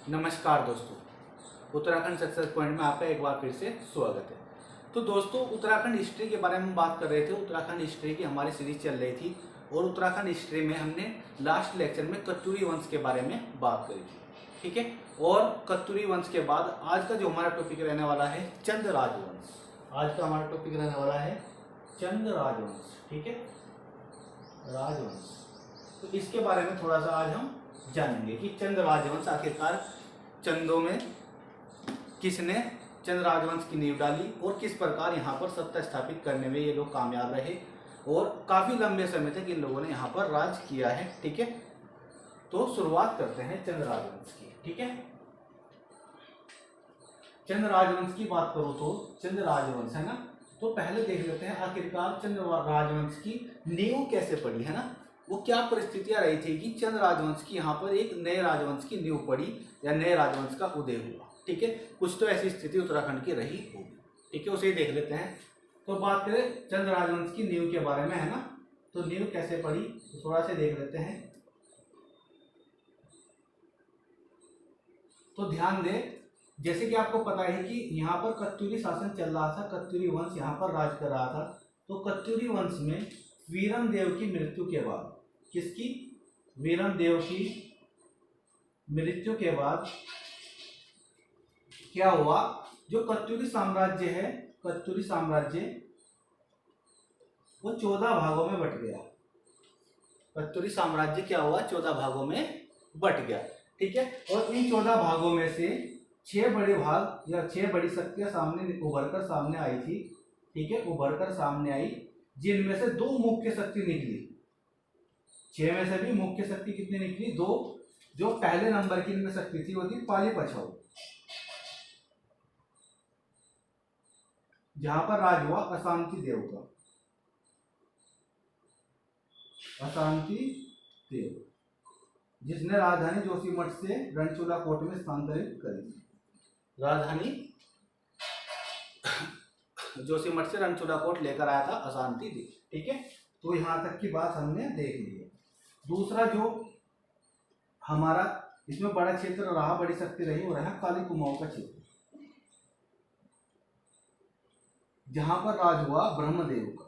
नमस्कार दोस्तों, Uttarakhand success point में आपका एक बार फिर से स्वागत है। तो दोस्तों, उत्तराखंड हिस्ट्री के बारे में बात कर रहे थे। उत्तराखंड हिस्ट्री की हमारी सीरीज चल रही थी और उत्तराखंड हिस्ट्री में हमने लास्ट लेक्चर में कत्यूरी वंश के बारे में बात करी थी, ठीक है। और कत्यूरी वंश के बाद आज का जो हमारा टॉपिक रहने वाला है चंद राजवंश। आज का हमारा टॉपिक रहने वाला है चंद राजवंश, ठीक है, राजवंश। तो इसके बारे में थोड़ा सा आज हम जानेंगे कि चंद राजवंश आखिरकार चंदों में किसने चंद राजवंश की नींव डाली और किस प्रकार यहाँ पर सत्ता स्थापित करने में ये लोग कामयाब रहे और काफी लंबे समय तक इन लोगों ने यहाँ पर राज किया है, ठीक है। तो शुरुआत करते हैं चंद राजवंश की, ठीक है। चंद राजवंश की बात करो तो चंद राजवंश है ना, तो पहले देख लेते हैं आखिरकार चंद राजवंश की नींव कैसे पड़ी, है ना। वो क्या परिस्थितियां रही थी कि चंद राजवंश की यहाँ पर एक नए राजवंश की नींव पड़ी या नए राजवंश का उदय हुआ, ठीक है। कुछ तो ऐसी स्थिति उत्तराखंड की रही होगी, ठीक है, उसे ही देख लेते हैं। तो बात करें चंद राजवंश की नींव के बारे में, है ना, तो नींव कैसे पड़ी तो थोड़ा सा देख लेते हैं। तो ध्यान दें, जैसे कि आपको पता है कि यहाँ पर कत्यूरी शासन चल रहा था, कत्यूरी वंश यहाँ पर राज कर रहा था। तो कत्यूरी वंश में वीरम देव की मृत्यु के बाद, किसकी, वीरम देव की मृत्यु के बाद क्या हुआ, जो कत्यूरी साम्राज्य है, कत्यूरी साम्राज्य वो 14 भागों में बट गया। कत्यूरी साम्राज्य क्या हुआ, 14 भागों में बट गया, ठीक है। और इन 14 भागों में से 6 बड़े भाग या 6 बड़ी शक्तियां सामने उभरकर सामने आई थी, ठीक है, उभरकर सामने आई, जिनमें से 2 मुख्य शक्ति निकली। 6 में से भी मुख्य शक्ति कितनी निकली, 2। जो पहले नंबर की इनमें शक्ति थी वो थी पाली पछाऊ, जहां पर राज हुआ अशांति देव का, अशांति देव, जिसने राजधानी जोशीमठ से रणचूला कोट में स्थानांतरित करी। राजधानी जोशीमठ से रणचूला कोट लेकर आया था अशांति देव, ठीक है। तो यहां तक की बात हमने देख ली है। दूसरा जो हमारा इसमें बड़ा क्षेत्र रहा, बड़ी शक्ति रही, वो रहा काली कुमाऊं का क्षेत्र, जहां पर राज हुआ ब्रह्मदेव का,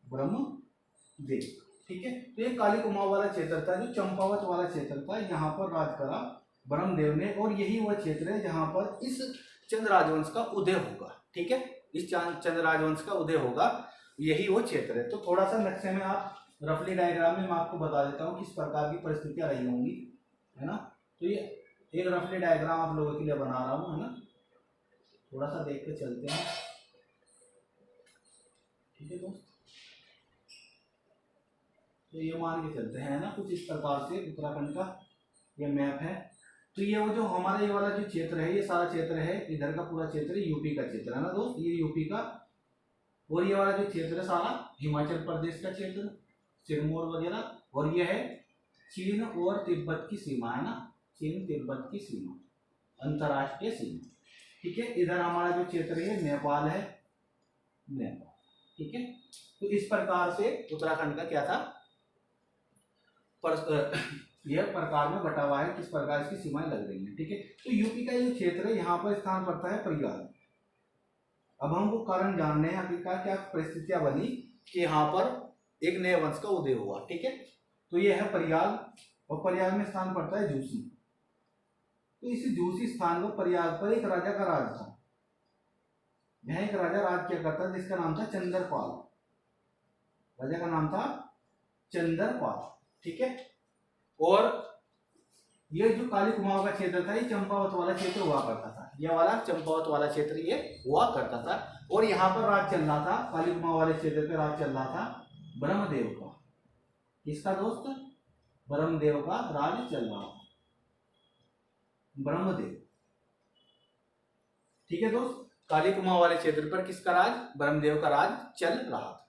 ब्रह्मदेव, ठीक है। तो ये काली कुमाऊं वाला क्षेत्र था, जो चंपावत वाला क्षेत्र था, यहाँ पर राज करा ब्रह्मदेव ने, और यही वह क्षेत्र है जहां पर इस चंद राजवंश का उदय होगा, ठीक है। इस चंद राजवंश का उदय होगा, यही वो क्षेत्र है। तो थोड़ा सा नक्शे में आप रफली डायग्राम में मैं आपको बता देता हूँ किस प्रकार की परिस्थितियां रही होंगी, है ना। तो ये एक रफली डायग्राम आप लोगों के लिए बना रहा हूँ, है ना, थोड़ा सा देख के चलते हैं, ठीक है दोस्त। तो ये मान के चलते हैं ना, कुछ इस प्रकार से उत्तराखंड का ये मैप है। तो ये वो जो हमारा ये वाला जो क्षेत्र है, ये सारा क्षेत्र है, इधर का पूरा क्षेत्र यूपी का क्षेत्र है ना दोस्त, ये यूपी का। और ये वाला जो क्षेत्र है सारा हिमाचल प्रदेश का क्षेत्र, सिरमौर वगैरह। और ये है चीन और तिब्बत की सीमा, है ना, चीन तिब्बत की सीमा, अंतरराष्ट्रीय सीमा, ठीक है। इधर हमारा जो क्षेत्र है नेपाल है, नेपाल, ठीक है। तो इस प्रकार से उत्तराखंड का क्या था, यह प्रकार में बटा हुआ है, किस प्रकार इसकी सीमाएं लग रही हैं, ठीक है। तो यूपी का जो क्षेत्र है, यहाँ पर स्थान पड़ता है प्रयाग। अब हमको कारण जानने हैं आखिरकार क्या परिस्थितियां बनी कि यहाँ पर एक नए वंश का उदय हुआ, ठीक है। तो ये है प्रयाग, और प्रयाग में स्थान पड़ता है झूसी। तो इस झूसी स्थान पर प्रयाग पर एक राजा का राज था। यहाँ एक राजा राज क्या करता था, जिसका नाम था चंद्रपाल। राजा का नाम था चंद्रपाल, ठीक है। और ये जो काली कुमाऊं का क्षेत्र था, ये चंपावत वाला क्षेत्र हुआ करता था, ये वाला चंपावत वाला क्षेत्र ये हुआ करता था। और यहाँ पर राज चल रहा था, काली कुमाऊं वाले क्षेत्र पे राज चल रहा था ब्रह्मदेव का। किसका दोस्त, ब्रह्मदेव का राज चल रहा था, ब्रह्मदेव, ठीक है दोस्त। काली कुमाऊं वाले क्षेत्र पर किसका राज, ब्रह्मदेव का राज चल रहा था।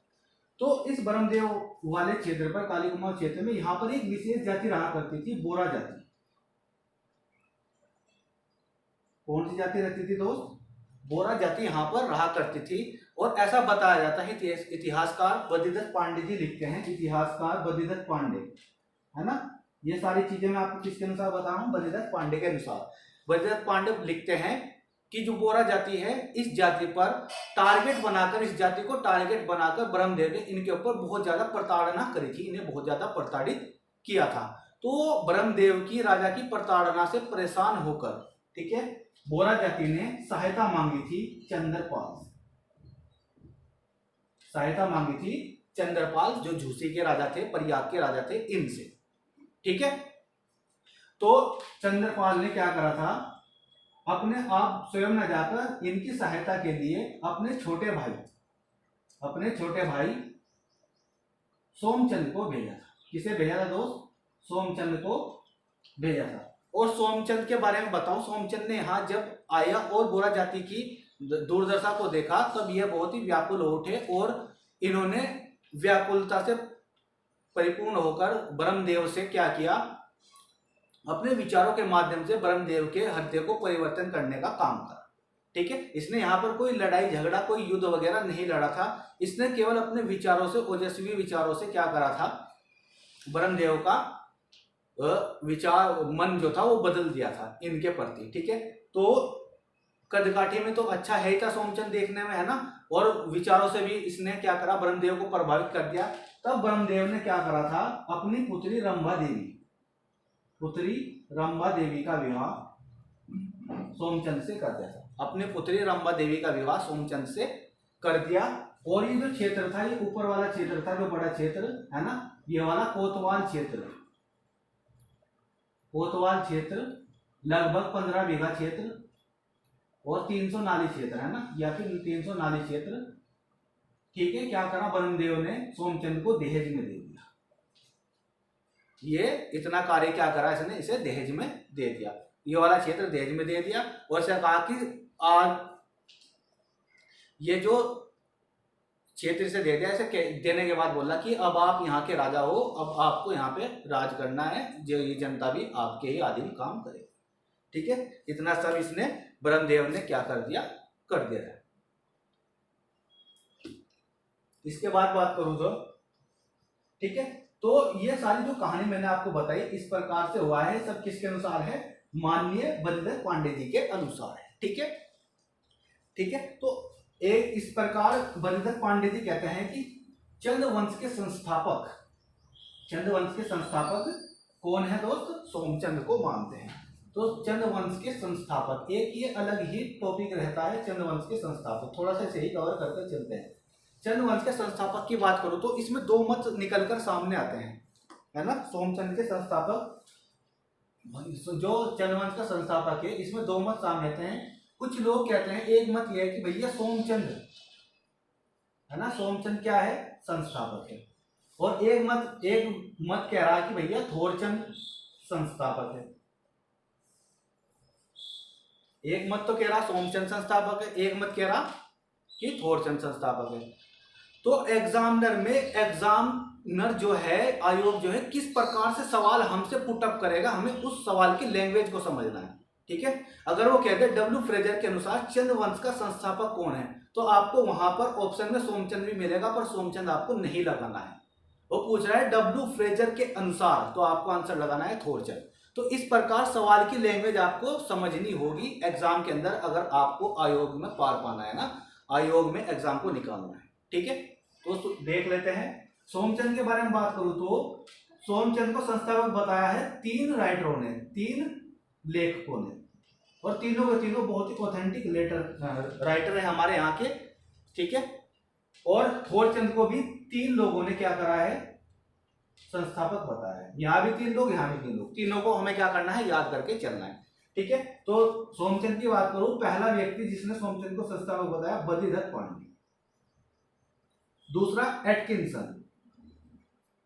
तो इस ब्रह्मदेव वाले क्षेत्र पर, काली कुमाऊं क्षेत्र में, यहाँ पर एक विशेष जाति रहा करती थी, बोरा जाति। कौन सी जाति रहती थी दोस्त, बोरा जाति यहाँ पर रहा करती थी। और ऐसा बताया जाता है, इतिहासकार बद्रीदत्त पांडे जी लिखते हैं, इतिहासकार बद्रीदत्त पांडे, है ना, ये सारी चीजें मैं आपको किसके अनुसार बता रहा हूँ, बलिदास पांडे के अनुसार। बलिदास पांडे लिखते हैं कि जो बोरा जाति है, इस जाति पर टारगेट बनाकर, इस जाति को टारगेट बनाकर ब्रह्मदेव ने इनके ऊपर बहुत ज्यादा प्रताड़ना करी थी, इन्हें बहुत ज्यादा प्रताड़ित किया था। तो ब्रह्मदेव की राजा की प्रताड़ना से परेशान होकर, ठीक है, बोरा जाति ने सहायता मांगी थी चंद्रपाल, सहायता मांगी थी चंद्रपाल जो झूसी के राजा थे, प्रयाग के राजा थे, इनसे, ठीक है। तो चंद्रपाल ने क्या करा था, अपने आप स्वयं न जाकर इनकी सहायता के लिए अपने छोटे भाई सोमचंद को भेजा था। किसे भेजा था दोस्त, सोमचंद को भेजा था। और सोमचंद के बारे में बताऊं, सोमचंद ने यहाँ जब आया और बोरा जाति की दुर्दशा को देखा, तब यह बहुत ही व्याकुल हो उठे और इन्होंने व्याकुलता से परिपूर्ण होकर ब्रह्मदेव से क्या किया, अपने विचारों के माध्यम से ब्रह्मदेव के हृदय को परिवर्तन करने का काम करा, ठीक है। इसने यहाँ पर कोई लड़ाई झगड़ा, कोई युद्ध वगैरह नहीं लड़ा था, इसने केवल अपने विचारों से, ओजस्वी विचारों से क्या करा था, ब्रह्मदेव का विचार मन जो था वो बदल दिया था इनके प्रति, ठीक है। तो कदकाठी में तो अच्छा है ही था सोमचंद देखने में, है ना, और विचारों से भी इसने क्या करा, ब्रह्मदेव को प्रभावित कर दिया। तब ब्रह्मदेव ने क्या करा था, अपनी पुत्री रंभा देवी का विवाह सोमचंद से कर दिया था, अपनी पुत्री रंभा देवी का विवाह सोमचंद से कर दिया। और ये जो क्षेत्र था, ये ऊपर वाला क्षेत्र था, जो बड़ा क्षेत्र है ना, ये वाला कोतवाल क्षेत्र लगभग 15 बीघा क्षेत्र और 300 नाली क्षेत्र, है ना, या फिर 300 नाली क्षेत्र, ठीक है, क्या करा, ब्रह्मदेव ने सोमचंद को दहेज में दे दिया। ये इतना कार्य क्या करा इसने, इसे दहेज में दे दिया, ये वाला क्षेत्र दहेज में दे दिया। और इसे कहा कि आज ये जो क्षेत्र से दे दिया, इसे देने के बाद बोला कि अब आप यहाँ के राजा हो, अब आपको यहाँ पे राज करना है, जो ये जनता भी आपके ही अधीन काम करे, ठीक है। इतना सब इसने ब्रह्मदेव ने क्या कर दिया, कर दिया है। इसके बाद बात करूं तो, ठीक है, तो ये सारी जो कहानी मैंने आपको बताई इस प्रकार से हुआ है, सब किसके अनुसार है, माननीय बलिदास पांडे जी के अनुसार है, ठीक है, ठीक है। तो एक इस प्रकार बलिदास पांडे जी कहते हैं कि चंद्रवंश के संस्थापक कौन है दोस्त, सोमचंद को मानते हैं। तो चंद्रवंश के संस्थापक, एक ये अलग ही टॉपिक रहता है, चंद्रवंश के संस्थापक, थोड़ा सा सही कवर करते चलते हैं। चंद्रवंश के संस्थापक की बात करूं तो इसमें दो मत निकलकर सामने आते हैं, है ना। सोमचंद के संस्थापक, जो चंद्रवंश का संस्थापक है, इसमें दो मत सामने आते हैं। कुछ लोग कहते हैं, एक मत यह है कि भैया सोमचंद, है ना, सोमचंद क्या है, संस्थापक है। और एक मत कह रहा है कि भैया थोरचंद संस्थापक है। एक मत तो कह रहा सोमचंद संस्थापक है, एक मत कह रहा कि थोरचंद संस्थापक है। तो एग्जामिनर जो है, आयोग जो है, किस प्रकार से सवाल हमसे पुटअप करेगा, हमें उस सवाल की लैंग्वेज को समझना है, ठीक है। अगर वो कहते हैं डब्ल्यू फ्रेजर के अनुसार चंद्रवंश का संस्थापक कौन है, तो आपको वहां पर ऑप्शन में सोमचंद भी मिलेगा, पर सोमचंद आपको नहीं लगाना है। वो पूछ रहा है डब्ल्यू फ्रेजर के अनुसार, तो आपको आंसर लगाना है थोरचंद। तो इस प्रकार सवाल की लैंग्वेज आपको समझनी होगी एग्जाम के अंदर, अगर आपको आयोग में पार पाना है ना, आयोग में एग्जाम को निकालना है, ठीक है। तो देख लेते हैं सोमचंद के बारे में बात करूं तो सोमचंद को संस्थापक बताया है 3 राइटरों ने, 3 लेखकों ने, और तीनों के तीनों बहुत ही ऑथेंटिक राइटर है हमारे यहाँ के, ठीक है। और थोरचंद को भी 3 लोगों ने क्या करा है, संस्थापक बताया है। यहाँ भी 3 लोग, यहाँ भी 3 लोग, तीनों को हमें क्या करना है, याद करके चलना है, ठीक है। तो सोमचंद की बात करूं, पहला व्यक्ति जिसने सोमचंद को संस्थापक बताया, बलिदास पांडे। दूसरा एटकिंसन,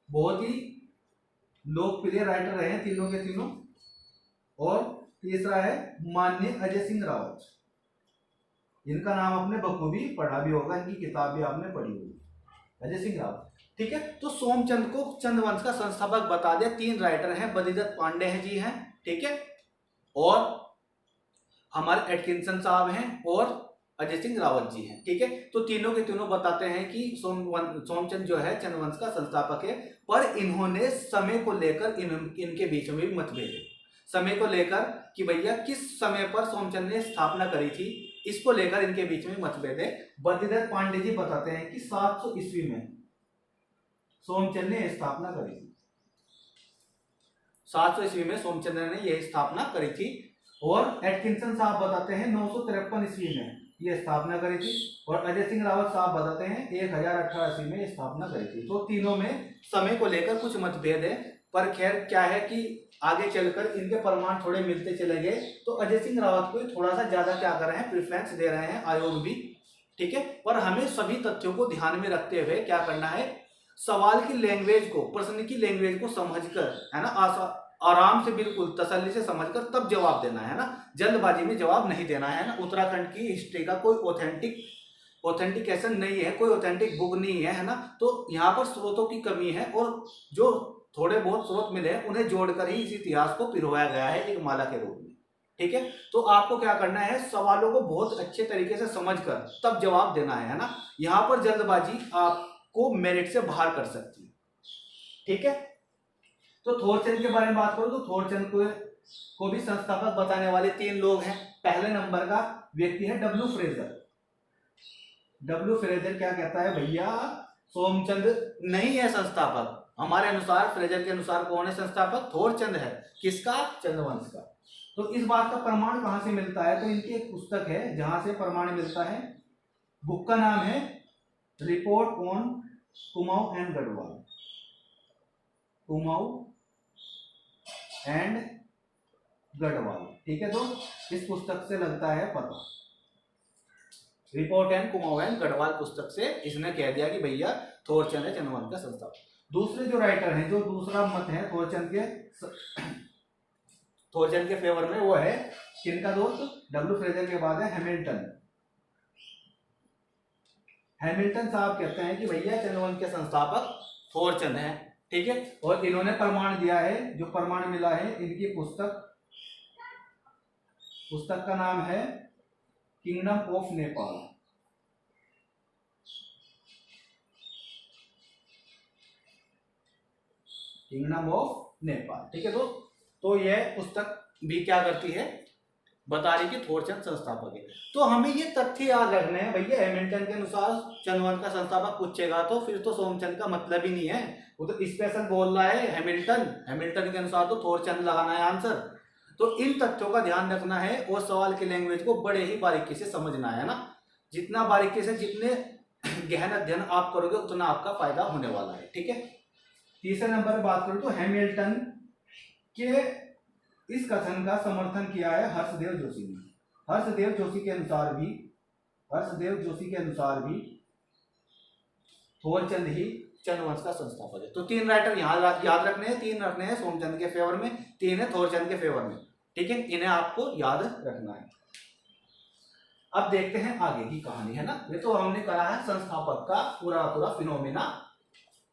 बहुत ही लोकप्रिय राइटर रहे हैं तीनों के तीनों। और तीसरा है माननीय अजय सिंह रावत, इनका नाम आपने बखूबी पढ़ा भी होगा, इनकी किताब भी आपने पढ़ी होगी, अजय सिंह रावत, ठीक है। तो सोमचंद को चंद्रवंश का संस्थापक बता दिया, 3 राइटर हैं, बलिदास पांडे हैं जी हैं, ठीक है, और हमारे एटकिंसन साहब हैं, और अजय सिंह रावत जी हैं। ठीक है, तो तीनों के तीनों बताते हैं कि सोमचंद जो है चंद्रवंश का संस्थापक है, पर इन्होंने समय को लेकर इनके बीच में भी मतभेद है। समय को लेकर कि भैया किस समय पर सोमचंद ने स्थापना करी थी, इसको लेकर इनके बीच में मतभेद है। बद्रीधर पांडे जी बताते हैं कि 700 ईस्वी में सोमचंद ने स्थापना करी थी। 700 ईस्वी में सोमचंद्र ने यह स्थापना करी थी। और एटकिंसन साहब बताते हैं 953 ईस्वी में यह स्थापना करी थी। और अजय सिंह रावत साहब बताते हैं 1018 ईस्वी में स्थापना करी थी। तो तीनों में समय को लेकर कुछ मतभेद है, पर खैर क्या है कि आगे चलकर इनके प्रमाण थोड़े मिलते चले गए, तो अजय सिंह रावत को थोड़ा सा ज्यादा क्या कर रहे हैं, प्रेफरेंस दे रहे हैं आयोग भी। ठीक है, पर हमें सभी तथ्यों को ध्यान में रखते हुए क्या करना है, सवाल की लैंग्वेज को, प्रश्न की लैंग्वेज को समझकर, है ना, आराम से बिल्कुल तसल्ली से समझकर तब जवाब देना है ना, जल्दबाजी में जवाब नहीं देना है ना। उत्तराखंड की हिस्ट्री का कोई ऑथेंटिकेशन नहीं है, कोई ऑथेंटिक बुक नहीं है ना, तो यहाँ पर स्रोतों की कमी है, और जो थोड़े बहुत स्रोत मिले हैं उन्हें जोड़कर ही इस इतिहास को पिरोया गया है एक माला के रूप में। ठीक है, तो आपको क्या करना है, सवालों को बहुत अच्छे तरीके से समझकर तब जवाब देना है ना। यहाँ पर जल्दबाजी आपको मेरिट से बाहर कर सकती है। ठीक है, तो थोरचंद के बारे में बात करूं तो थोरचंद को भी संस्थापक बताने वाले 3 लोग हैं। पहले नंबर का व्यक्ति है डब्ल्यू फ्रेजर। डब्ल्यू फ्रेजर क्या कहता है, भैया सोमचंद नहीं है संस्थापक, हमारे अनुसार, फ्रेजर के अनुसार कौन है संस्थापक, थोरचंद है। किसका, चंद्रवंश का। तो इस बात का प्रमाण कहां से मिलता है, तो इनकी एक पुस्तक है जहां से प्रमाण मिलता है। बुक का नाम है report on Kumaon and Garhwal, Kumaon and Garhwal. ठीक है, तो इस पुस्तक से लगता है पता, report and Kumaon and Garhwal पुस्तक से इसने कह दिया कि भैया थोरचंद है चंद्रवंश का संस्थापक। दूसरे जो राइटर हैं, जो दूसरा मत है थोरचंद के फेवर में, वो है किनका दोस्त, डब्ल्यू फ्रेजर के बाद है हैमिल्टन। हैमिल्टन साहब कहते हैं कि भैया चंद्रवंश के संस्थापक थोरचंद है। ठीक है, और इन्होंने प्रमाण दिया है, जो प्रमाण मिला है इनकी पुस्तक का नाम है kingdom of Nepal. Kingdom of Nepal. ठीक है, तो यह पुस्तक भी क्या करती है, बता रही कि थोरचंद संस्थापक है। तो हमें ये तथ्य याद रखने हैं भैया, हैमिल्टन के अनुसार चंद्रवंश का संस्थापक पूछेगा तो फिर तो सोमचंद का मतलब ही नहीं है, वो तो स्पेशल बोल रहा है हैमिल्टन के अनुसार तो थोरचंद लगाना है आंसर। तो इन तथ्यों का ध्यान रखना है और सवाल की लैंग्वेज को बड़े ही बारीकी से समझना है ना। जितना बारीकी से, जितने गहन अध्ययन आप करोगे उतना आपका फायदा होने वाला है। ठीक है, तीसरे नंबर पर बात करूं तो हैमिल्टन के इस कथन का समर्थन किया है हर्षदेव जोशी ने। हर्षदेव जोशी के अनुसार भी थोरचंद ही चंद्रवंश का संस्थापक है। तो 3 राइटर यहाँ याद रखने हैं, 3 रखने हैं सोमचंद के फेवर में, 3 है थोरचंद के फेवर में। ठीक है, इन्हें आपको याद रखना है। अब देखते हैं आगे की कहानी, है ना। ये तो हमने करा है संस्थापक का पूरा फिनोमेना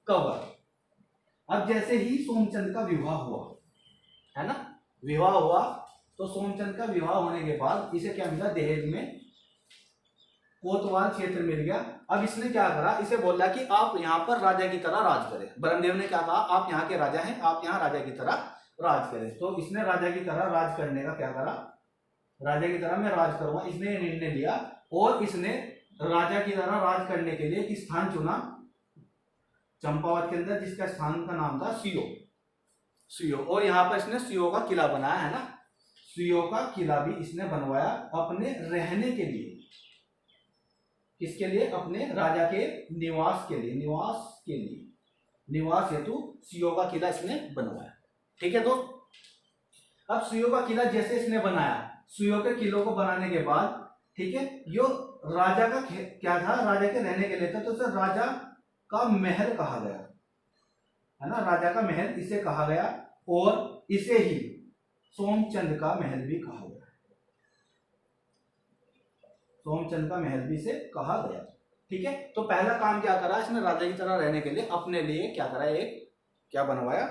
कवर। अब जैसे ही सोमचंद का विवाह हुआ, है ना, विवाह हुआ, तो सोमचंद का विवाह होने के बाद इसे क्या मिला, दहेज में कोतवाल क्षेत्र मिल गया। अब इसने क्या करा, इसे बोला कि आप यहाँ पर राजा की तरह राज करें। ब्रह्मदेव ने क्या कहा, आप यहाँ के राजा हैं, आप यहाँ राजा की तरह राज करें। तो इसने राजा की तरह राज करने का क्या करा, राजा की तरह मैं राज करूंगा, इसने निर्णय लिया। और इसने राजा की तरह राज करने के लिए एक स्थान चुना चंपावत के अंदर, जिसका स्थान का नाम था सियो। और यहाँ पर इसने सियो का किला बनाया, है ना। सियो का किला भी इसने बनवाया अपने रहने के लिए। किसके लिए, अपने राजा के निवास के लिए, निवास हेतु सियो का किला इसने बनवाया। ठीक है दोस्त, अब सियो का किला जैसे इसने बनाया, सियो के किलों को बनाने के बाद, ठीक है, यो राजा का क्या था, राजा के रहने के लिए था, तो इसे राजा का महल कहा गया, है ना। राजा का महल इसे कहा गया, और इसे ही सोमचंद का महल भी कहा गया। सोमचंद का महल भी इसे कहा गया। ठीक है, तो पहला काम क्या करा इसने, राजा की तरह रहने के लिए अपने लिए क्या करा, एक क्या बनवाया,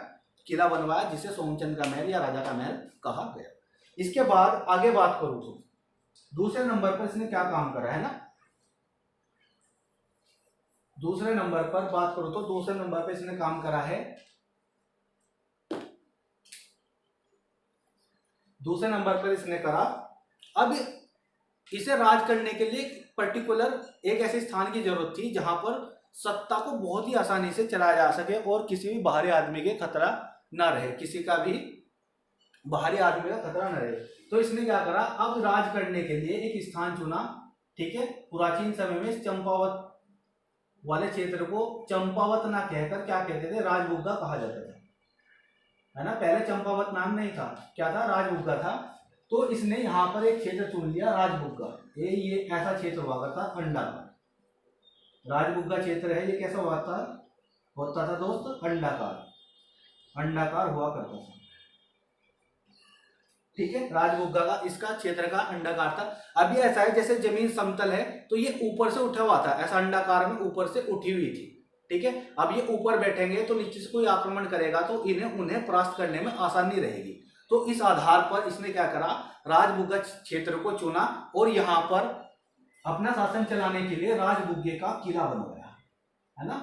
किला बनवाया, जिसे सोमचंद का महल या राजा का महल कहा गया। इसके बाद आगे बात करूं तो दूसरे नंबर पर इसने क्या काम करा है ना, दूसरे नंबर पर बात करो तो दूसरे नंबर पर इसने काम करा है, दूसरे नंबर पर इसने करा। अब इसे राज करने के लिए पर्टिकुलर एक ऐसे स्थान की जरूरत थी जहां पर सत्ता को बहुत ही आसानी से चलाया जा सके और किसी भी बाहरी आदमी के खतरा ना रहे, किसी का भी बाहरी आदमी का खतरा न रहे। तो इसने क्या करा, अब राज करने के लिए एक स्थान चुना। ठीक है, प्राचीन समय में चंपावत वाले क्षेत्र को चंपावत ना कहकर क्या कहते थे, राजबुग्गा कहा जाता था, है ना। पहले चंपावत नाम नहीं था, क्या था, राजबुग्गा था। तो इसने यहाँ पर एक क्षेत्र चुन लिया राजबुग्गा। ये ऐसा क्षेत्र हुआ करता अंडाकार, राजबुग्गा क्षेत्र है ये, कैसा होता था दोस्त, अंडाकार हुआ करता था। ठीक है, राजबुग्गा का इसका क्षेत्र का अंडाकार था। अब ये ऐसा है जैसे जमीन समतल है तो ये ऊपर से उठा हुआ था, ऐसा अंडाकार में ऊपर से उठी हुई थी। ठीक है, अब ये ऊपर बैठेंगे तो नीचे से कोई आक्रमण करेगा तो उन्हें परास्त करने में आसानी रहेगी। तो इस आधार पर इसने क्या करा, राजबुग्गा क्षेत्र को चुना और यहाँ पर अपना शासन चलाने के लिए राजबुग्गे का किला बनवाया, है ना,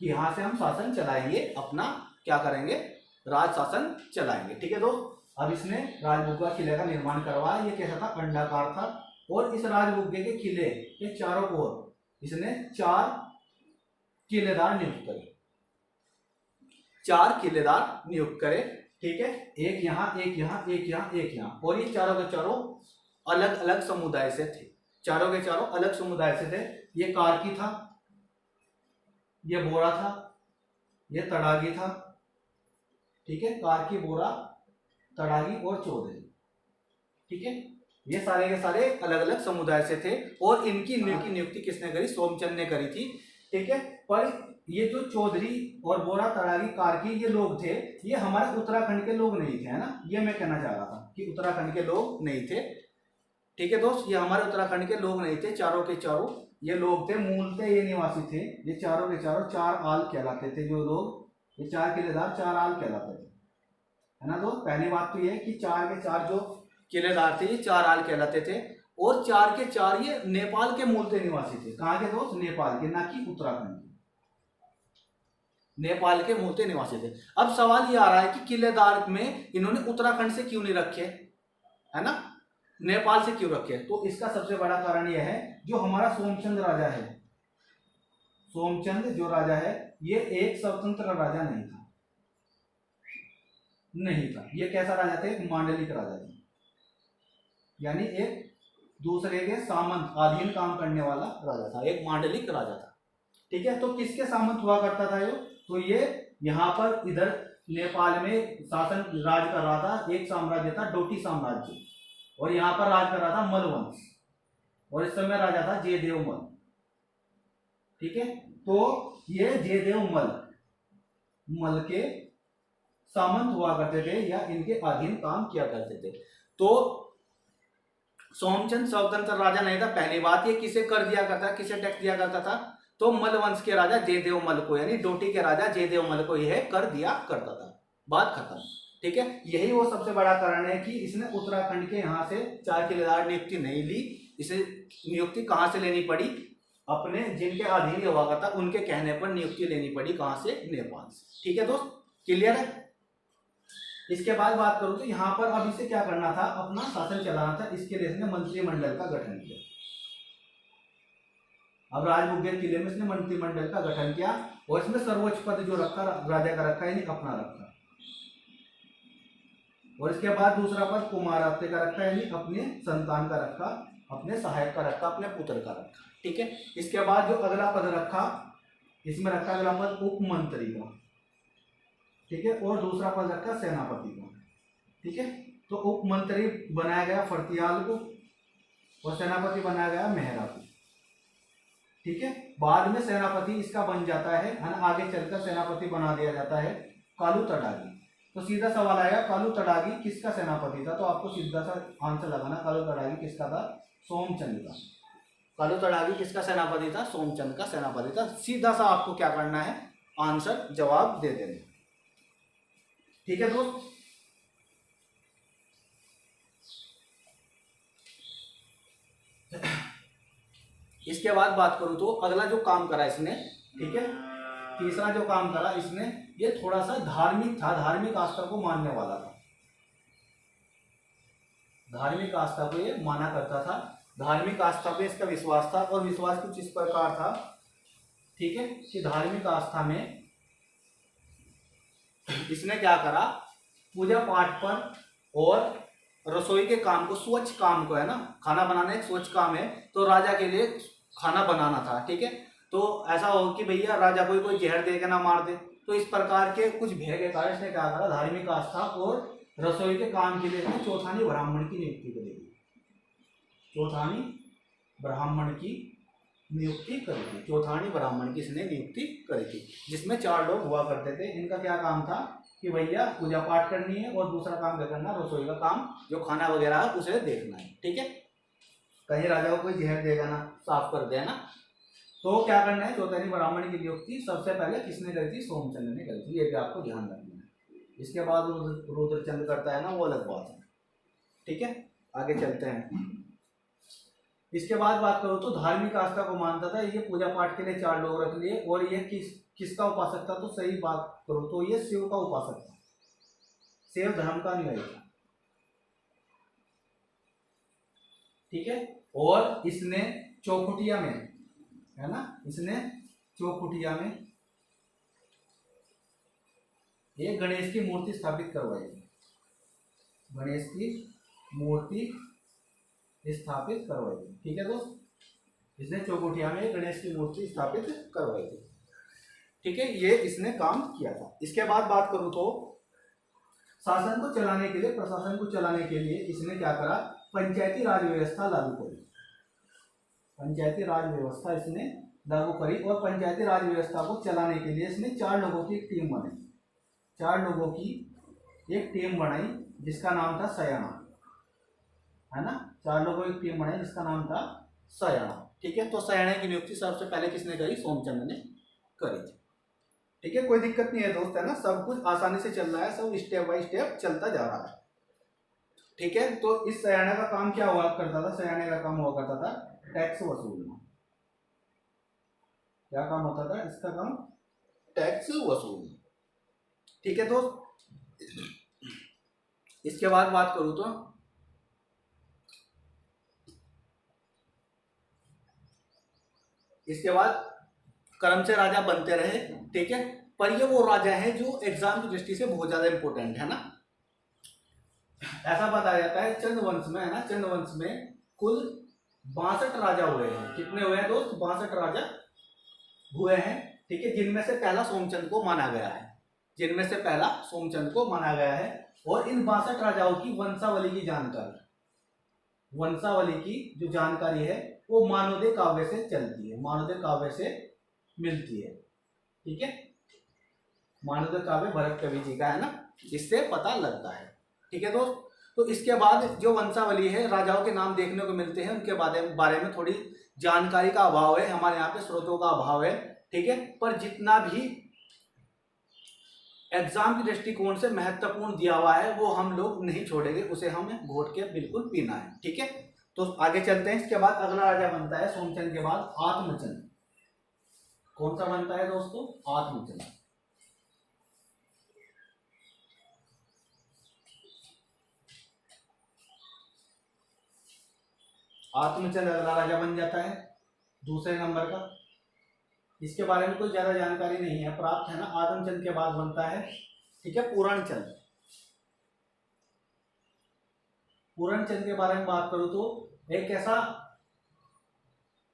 कि यहाँ से हम शासन चलाएंगे, अपना क्या करेंगे, राज शासन चलाएंगे। ठीक है दोस्त, अब इसने राजबुग्गा किले का निर्माण करवाया। ये कैसा था, अंडाकार था। और इस राजबुग्गे के किले के चारों ओर इसने 4 किलेदार नियुक्त करे, 4 किलेदार नियुक्त करे। ठीक है, एक यहाँ, एक यहाँ, एक यहाँ, एक यहाँ, और ये चारों के चारों अलग अलग समुदाय से थे, चारों के चारों अलग समुदाय से थे। ये कार्की था, ये बोरा था, ये तड़ागी था। ठीक है, कार्की, बोरा, तड़ागी और चौधरी। ठीक है, ये सारे के सारे अलग अलग समुदाय से थे और इनकी नियुक्ति किसने करी, सोमचंद ने करी थी। ठीक है, पर ये जो चौधरी और बोरा, तड़ागी, कार्की ये लोग थे, ये हमारे उत्तराखंड के लोग नहीं थे, है ना, ये मैं कहना चाह रहा था कि उत्तराखंड के लोग नहीं थे। ठीक है दोस्त, ये हमारे उत्तराखंड के लोग नहीं थे, चारों के चारों ये लोग थे, मूलतः ये निवासी थे। ये चारों के चारों 4 आल कहलाते थे, जो लोग, ये 4 किलेदार 4 आल कहलाते थे, है ना दोस्त। पहली बात तो ये है कि 4 के 4 जो किलेदार थे ये 4 आल कहलाते थे और 4 के 4 ये नेपाल के मूलतः निवासी थे। कहाँ के दोस्त, नेपाल के, ना कि उत्तराखंड के, नेपाल के मूलतः निवासी थे। अब सवाल ये आ रहा है कि किलेदार में इन्होंने उत्तराखंड से क्यों नहीं रखे, है ना, नेपाल से क्यों रखे। तो इसका सबसे बड़ा कारण यह है, जो हमारा सोमचंद राजा है, सोमचंद जो राजा है, ये एक स्वतंत्र राजा नहीं था। ये कैसा राजा था, एक मांडलिक राजा था, यानी एक दूसरे के सामंत अधीन काम करने वाला राजा था, एक मांडलिक राजा था। ठीक है, तो किसके सामंत हुआ करता था ये, तो ये यहाँ पर इधर नेपाल में शासन राज कर रहा था, एक साम्राज्य था डोटी साम्राज्य, और यहाँ पर राज कर रहा था मल वंश, और इस समय राजा था जयदेव मल। ठीक है, तो ये जयदेव मल के सामंत हुआ करते थे या इनके अधीन काम किया करते थे। तो सोमचंद स्वतंत्र राजा नहीं था, पहली बात। ये किसे कर दिया करता, किसे टैक्स दिया करता था, तो मल वंश के राजा जयदेव मल को, यानी डोटी के राजा जयदेव मल को यह कर दिया करता था, बात खत्म। ठीक है, यही वो सबसे बड़ा कारण है कि इसने उत्तराखंड के यहाँ से 4 किलेदार नियुक्ति नहीं ली। इसे नियुक्ति कहाँ से लेनी पड़ी, अपने जिनके अधीन हुआ करता उनके कहने पर नियुक्ति लेनी पड़ी, कहाँ से, नेपाल से। ठीक है दोस्त, क्लियर है। इसके बाद बात करूं तो यहाँ पर अब इसे क्या करना था, अपना शासन चलाना था। इसके लिए इसने मंत्रिमंडल का गठन किया। अब राजबुग्गे किले में इसने मंत्रिमंडल का गठन किया और इसमें सर्वोच्च पद जो रखा राजा का रखा, यानी अपना रखा। और इसके बाद दूसरा पद कुमारात्य का रखा, यानी अपने संतान का रखा, अपने सहायक का रखा, अपने पुत्र का रखा। ठीक है, इसके बाद जो अगला पद रखा, इसमें रखा अगला पद उप मंत्री का। ठीक है, और दूसरा पद रखा सेनापति का। ठीक है, तो उप मंत्री बनाया गया फर्तियाल को और सेनापति बनाया गया मेहरा को। ठीक है, बाद में सेनापति इसका बन जाता है, आगे चलकर सेनापति बना दिया जाता है कालू तड़ागी। तो सीधा सवाल आएगा, कालू तड़ागी किसका सेनापति था, तो आपको सीधा सा आंसर लगाना, कालू तड़ागी किसका था, सोमचंद का। कालू तड़ागी किसका सेनापति था, सोमचंद का सेनापति था। सीधा सा आपको क्या करना है, आंसर जवाब दे देना। ठीक है दोस्त, इसके बाद बात करूं तो अगला जो काम करा इसने, ठीक है, तीसरा जो काम करा इसने, ये थोड़ा सा धार्मिक था, धार्मिक आस्था को मानने वाला था, धार्मिक आस्था को ये माना करता था, धार्मिक आस्था पे इसका विश्वास था। और विश्वास कुछ इस प्रकार था, ठीक है, कि धार्मिक आस्था में इसने क्या करा, पूजा पाठ पर और रसोई के काम को, स्वच्छ काम को, है ना, खाना बनाना एक स्वच्छ काम है, तो राजा के लिए खाना बनाना था, ठीक है। तो ऐसा हो कि भैया राजा कोई जहर दे के ना मार दे, तो इस प्रकार के कुछ भय के कारण इसने क्या करा, धार्मिक आस्था और रसोई के काम के लिए इसने चौथानी ब्राह्मण की नियुक्ति करी, चौथानी ब्राह्मण की नियुक्ति करी थी, चौथानी ब्राह्मण की इसने नियुक्ति करी थी, जिसमें 4 लोग हुआ करते थे। इनका क्या काम था कि भैया पूजा पाठ करनी है और दूसरा काम क्या करना, रसोई का काम, जो खाना वगैरह है उसे देखना है, ठीक है। कहीं राजा को कोई जहर देगा ना, साफ कर देना, तो क्या करना है, चौथानी ब्राह्मण की नियुक्ति सबसे पहले किसने करी थी, सोमचंद्र ने करी थी, ये भी आपको ध्यान रखना है। इसके बाद रुद्रचंद्र करता है ना, वो अलग बात है, ठीक है। आगे चलते हैं। इसके बाद बात करो तो धार्मिक आस्था को मानता था, ये पूजा पाठ के लिए 4 लोग रख लिए, और ये किसका उपासक था, तो सही बात करो तो ये शिव का उपासक था, शिव धर्म का अनुयायी था, ठीक है। और इसने चौखुटिया में, है ना, इसने चौखुटिया में एक गणेश की मूर्ति स्थापित करवाई थी, गणेश की मूर्ति स्थापित करवाई थी, ठीक है दोस्त, इसने चौकुटिया में गणेश की मूर्ति स्थापित करवाई थी, ठीक है, ये इसने काम किया था। इसके बाद बात करूं तो शासन को चलाने के लिए, प्रशासन को चलाने के लिए इसने क्या करा, पंचायती राज व्यवस्था लागू करी, पंचायती राज व्यवस्था इसने लागू करी। और पंचायती राज व्यवस्था को चलाने के लिए इसने 4 लोगों की एक टीम बनाई, 4 लोगों की एक टीम बनाई जिसका नाम था सयाना, है ना, 4 लोगों की टीम बनाई जिसका नाम था सयाना, ठीक है। तो सयाना की नियुक्ति सबसे पहले किसने करी, सोमचंद्र ने करी थी, ठीक है। कोई दिक्कत नहीं है दोस्त, है ना, सब कुछ आसानी से चल रहा है, सब स्टेप बाय स्टेप चलता जा रहा है, ठीक है। तो इस सयाना का काम क्या हुआ करता था, सयाने का काम हुआ करता था टैक्स वसूलना, क्या काम होता था इसका काम, टैक्स वसूलना, ठीक है दोस्त। इसके बाद बात करूं तो इसके बाद क्रम से राजा बनते रहे, ठीक है, पर ये वो राजा है जो एग्जाम की दृष्टि से बहुत ज्यादा इंपॉर्टेंट है ना। ऐसा बताया जाता है चंद वंश में, है ना, चंद वंश में कुल 62 राजा हुए हैं, कितने हुए हैं दोस्त, 62 राजा हुए हैं, ठीक है, जिनमें से पहला सोमचंद को माना गया है, जिनमें से पहला सोमचंद को माना गया है। और इन 62 राजाओं की वंशावली की जानकारी, वंशावली की जो जानकारी है वो मानवोदय काव्य से चलती है, मानवोदय काव्य से मिलती है, ठीक है, मानवोदय काव्य भरत कवि जी का है ना, इससे पता लगता है, ठीक है दोस्त। तो इसके बाद जो वंशावली है, राजाओं के नाम देखने को मिलते हैं, उनके बारे में थोड़ी जानकारी का अभाव है, हमारे यहाँ पे स्रोतों का अभाव है, ठीक है, पर जितना भी एग्जाम के दृष्टिकोण से महत्वपूर्ण दिया हुआ है वो हम लोग नहीं छोड़ेंगे, उसे हमें घोट के बिल्कुल पीना है, ठीक है। तो आगे चलते हैं। इसके बाद अगला राजा बनता है सोमचंद के बाद आत्मचंद। कौन सा बनता है दोस्तों, आत्मचंद। आत्मचंद अगला राजा बन जाता है दूसरे नंबर का, इसके बारे में कोई ज्यादा जानकारी नहीं है प्राप्त, है ना। आत्मचंद के बाद बनता है, ठीक है, पूरणचंद। पूरणचंद के बारे में बात करूं तो एक ऐसा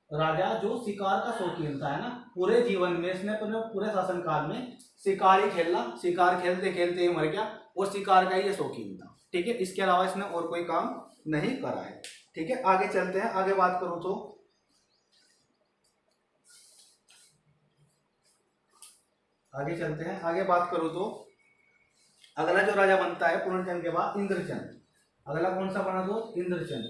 राजा जो शिकार का शौकीन था, है ना, पूरे जीवन में इसने अपने पूरे शासनकाल में शिकार ही खेलना, शिकार खेलते खेलते ही मर गया, और शिकार का ही ये शौकीन था, ठीक है। इसके अलावा इसने और कोई काम नहीं करा है, ठीक है। आगे चलते हैं। आगे बात करूं तो आगे बात करूं तो अगला जो राजा बनता है पूर्णचंद के बाद इंद्रचंद। अगला कौन सा बना दो, इंद्रचंद,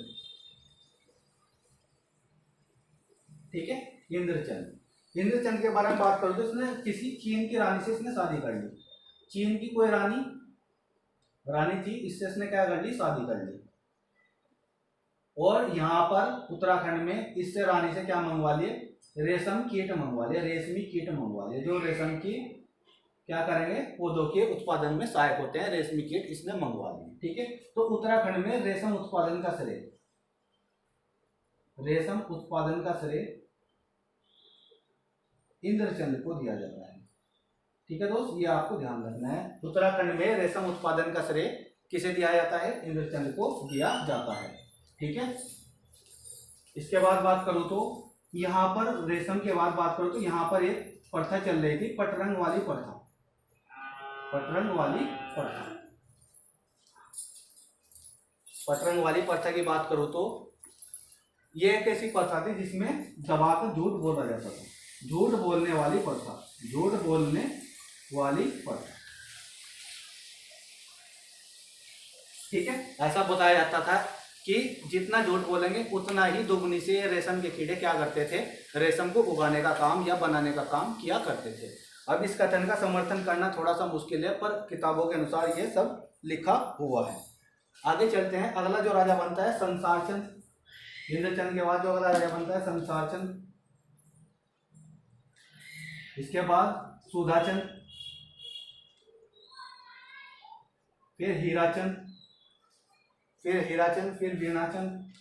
ठीक है, इंद्रचंद। इंद्रचंद के बारे में बात करूं तो इसने किसी चीन की रानी से इसने शादी कर ली, चीन की कोई रानी थी, इससे इसने क्या कर ली, शादी कर ली। और यहाँ पर उत्तराखंड में इससे रानी से क्या मंगवा लिए, रेशम कीट मंगवा लिए, रेशमी कीट मंगवा लिए, जो रेशम की क्या करेंगे, पौधों के उत्पादन में सहायक होते हैं, रेशमी कीट इसने मंगवा लिए। ठीक है, तो उत्तराखंड में रेशम उत्पादन का श्रेय, रेशम उत्पादन का श्रेय इंद्रचंद को दिया जाता है। ठीक है दोस्त, ये आपको ध्यान रखना है, उत्तराखंड में रेशम उत्पादन का श्रेय किसे दिया जाता है, इंद्रचंद को दिया जाता है। ठीक है, इसके बाद बात करूं तो यहाँ पर रेशम के बाद बात करूं तो यहाँ पर एक प्रथा चल रही थी, पटरंग वाली प्रथा, पटरंग वाली प्रथा। पटरंग वाली प्रथा की बात करूं तो ये एक ऐसी प्रथा थी जिसमें दबाकर झूठ बोला जाता था, झूठ बोलने वाली प्रथा, झूठ बोलने वाली प्रथा। ठीक है, ऐसा बताया जाता था कि जितना झूठ बोलेंगे उतना ही दुगनी से रेशम के कीड़े क्या करते थे, रेशम को उगाने का काम या बनाने का काम किया करते थे। अब इस कथन का समर्थन करना थोड़ा सा मुश्किल है, पर किताबों के अनुसार ये सब लिखा हुआ है। आगे चलते हैं, अगला जो राजा बनता है संसारचंद, इंद्रचंद के बाद जो अगला राजा बनता है संसारचंद, इसके बाद सुधाचंद, फिर हीराचंद, फिर हीराचंद, फिर वीणाचंद,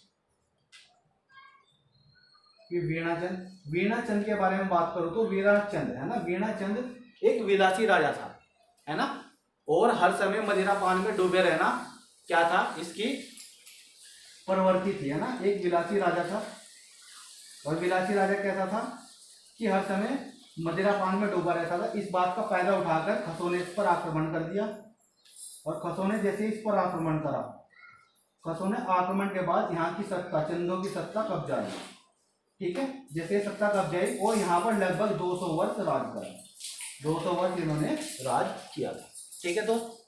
फिर वीणाचंद। वीणाचंद के बारे में बात करूं तो वीणाचंद है ना, वीणाचंद एक विलासी राजा था, है ना, और हर समय मदिरा पान में डूबे रहना क्या था, इसकी प्रवृत्ति थी, है ना, एक विलासी राजा था। और विलासी राजा कैसा था कि हर समय मदिरा पान में डूबा रहता था। इस बात का फायदा उठाकर खसों ने इस पर आक्रमण कर दिया, और खसों ने जैसे इस पर आक्रमण करा, खसों ने आक्रमण के बाद यहाँ की सत्ता, चंदों की सत्ता कब्जा ली। ठीक है, जैसे सत्ता कब्जाई और यहाँ पर लगभग 200 वर्ष राज करा, 200 वर्ष इन्होंने राज किया था। ठीक है दोस्त,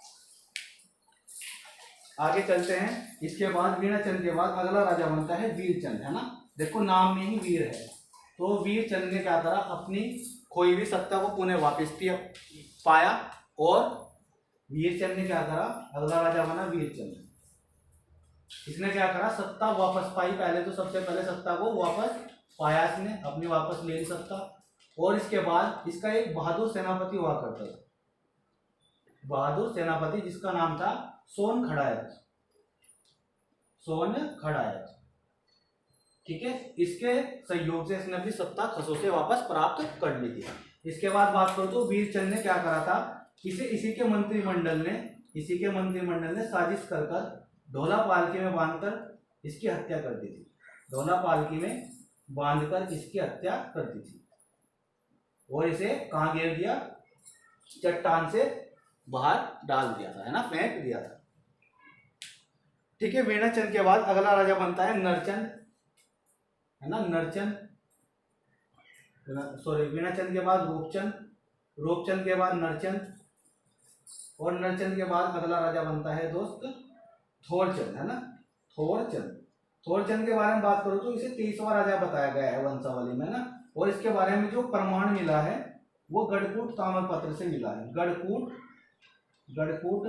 आगे चलते हैं। इसके बाद वीणाचंद के बाद अगला राजा बनता है वीरचंद, है ना, देखो नाम में ही वीर है, तो वीरचंद ने क्या करा, अपनी खोई हुई सत्ता को पुनः वापस पाया, और वीरचंद ने क्या करा, अगला राजा बना वीरचंद। इसने क्या करा, सत्ता वापस पाई, पहले तो सबसे पहले सत्ता को वापस पाया इसने, अपनी वापस ले ली सत्ता। और इसके बाद इसका एक बहादुर सेनापति हुआ करता था, बहादुर सेनापति, जिसका नाम था सोन खड़ायत, सोन खड़ायत। ठीक है, इसके सहयोग से इसने अपनी सत्ता खसों से वापस प्राप्त कर ली थी। इसके बाद बात करूं तो वीरचंद ने क्या करा था, इसी के मंत्रिमंडल ने साजिश कर ढोला पालकी में बांधकर इसकी हत्या कर दी थी, ढोला पालकी में बांधकर इसकी हत्या कर दी थी, और इसे कहाँ गिर दिया, चट्टान से बाहर डाल दिया था, है ना, फेंक दिया था। ठीक है, वीणाचंद के बाद अगला राजा बनता है नरचंद, है ना, नरचंद, सॉरी, वीणाचंद के बाद रूपचंद, रूपचंद के बाद नरचंद, और नरचंद के बाद अगला राजा बनता है दोस्त थोरचंद, है ना, थोरचंद। थोरचंद के बारे में बात करूं तो इसे 23वां राजा बताया गया है वंशावली में ना, और इसके बारे में जो प्रमाण मिला है वो गढ़कूट ताम्रपत्र से मिला है, गढ़कूट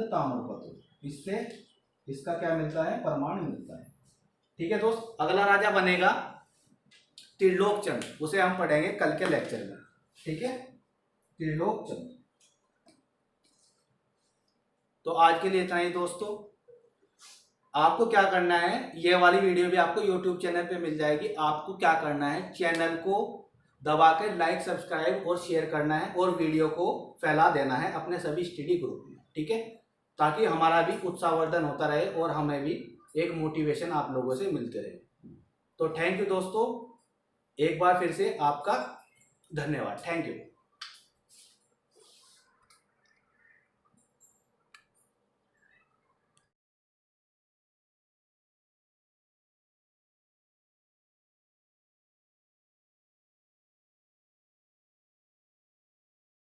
ताम्रपत्र, इससे इसका क्या मिलता है, प्रमाण मिलता है। ठीक है दोस्त, अगला राजा बनेगा त्रिलोकचंद, उसे हम पढ़ेंगे कल के लेक्चर में। ठीक है, त्रिलोकचंद। तो आज के लिए इतना ही दोस्तों, आपको क्या करना है, ये वाली वीडियो भी आपको YouTube चैनल पे मिल जाएगी। आपको क्या करना है, चैनल को दबा के लाइक, सब्सक्राइब और शेयर करना है, और वीडियो को फैला देना है अपने सभी स्टडी ग्रुप में। ठीक है, ताकि हमारा भी उत्साहवर्धन होता रहे और हमें भी एक मोटिवेशन आप लोगों से मिलते रहे। तो थैंक यू दोस्तों, एक बार फिर से आपका धन्यवाद, थैंक यू।